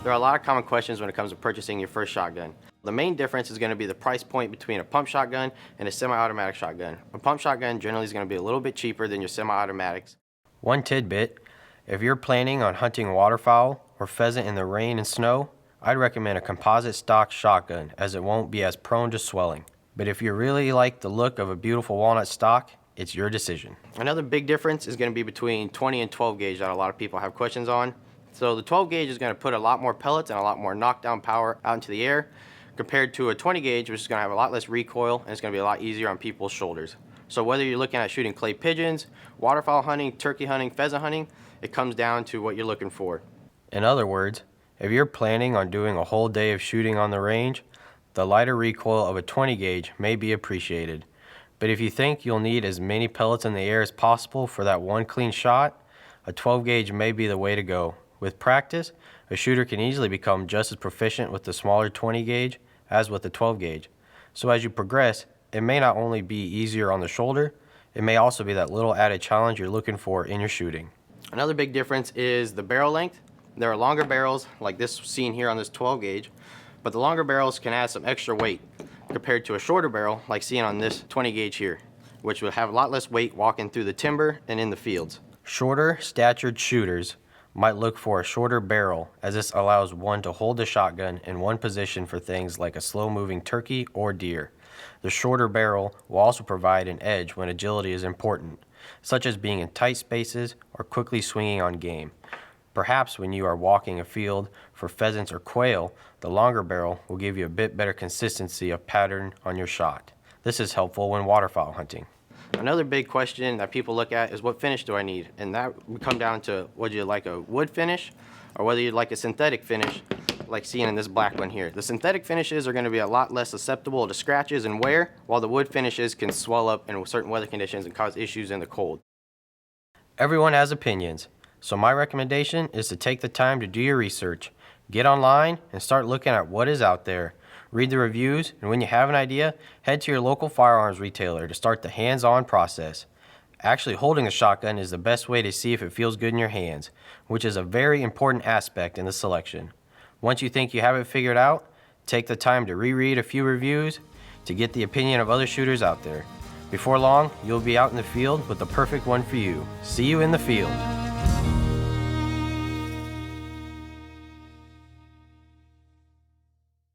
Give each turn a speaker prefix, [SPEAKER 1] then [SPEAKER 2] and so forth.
[SPEAKER 1] There are a lot of common questions when it comes to purchasing your first shotgun. The main difference is going to be the price point between a pump shotgun and a semi-automatic shotgun. A pump shotgun generally is going to be a little bit cheaper than your semi-automatics. One tidbit, if you're planning on hunting waterfowl or pheasant in the rain and snow, I'd recommend a composite stock shotgun as it won't be as prone to swelling. But if you really like the look of a beautiful walnut stock, it's your decision. Another big difference is going to be between 20 and 12 gauge that a lot of people have questions on. So the 12 gauge is going to put a lot more pellets and a lot more knockdown power out into the air compared to a 20 gauge, which is going to have a lot less recoil and it's going to be a lot easier on people's shoulders. So whether you're looking at shooting clay pigeons, waterfowl hunting, turkey hunting, pheasant hunting, it comes down to what you're looking for. In other words, if you're planning on doing a whole day of shooting on the range, the lighter recoil of a 20 gauge may be appreciated. But if you think you'll need as many pellets in the air as possible for that one clean shot, a 12 gauge may be the way to go. With practice, a shooter can easily become just as proficient with the smaller 20 gauge as with the 12 gauge. So as you progress, it may not only be easier on the shoulder, it may also be that little added challenge you're looking for in your shooting. Another big difference is the barrel length. There are longer barrels like this seen here on this 12 gauge, but the longer barrels can add some extra weight compared to a shorter barrel like seen on this 20 gauge here, which will have a lot less weight walking through the timber and in the fields. Shorter statured shooters might look for a shorter barrel, as this allows one to hold the shotgun in one position for things like a slow-moving turkey or deer. The shorter barrel will also provide an edge when agility is important, such as being in tight spaces or quickly swinging on game. Perhaps when you are walking a field for pheasants or quail, the longer barrel will give you a bit better consistency of pattern on your shot. This is helpful when waterfowl hunting. Another big question that people look at is what finish do I need? And that would come down to whether you like a wood finish or whether you'd like a synthetic finish like seen in this black one here. The synthetic finishes are going to be a lot less susceptible to scratches and wear, while the wood finishes can swell up in certain weather conditions and cause issues in the cold. Everyone has opinions, so my recommendation is to take the time to do your research. Get online and start looking at what is out there. Read the reviews, and when you have an idea, head to your local firearms retailer to start the hands-on process. Actually holding a shotgun is the best way to see if it feels good in your hands, which is a very important aspect in the selection. Once you think you have it figured out, take the time to reread a few reviews to get the opinion of other shooters out there. Before long, you'll be out in the field with the perfect one for you. See you in the field.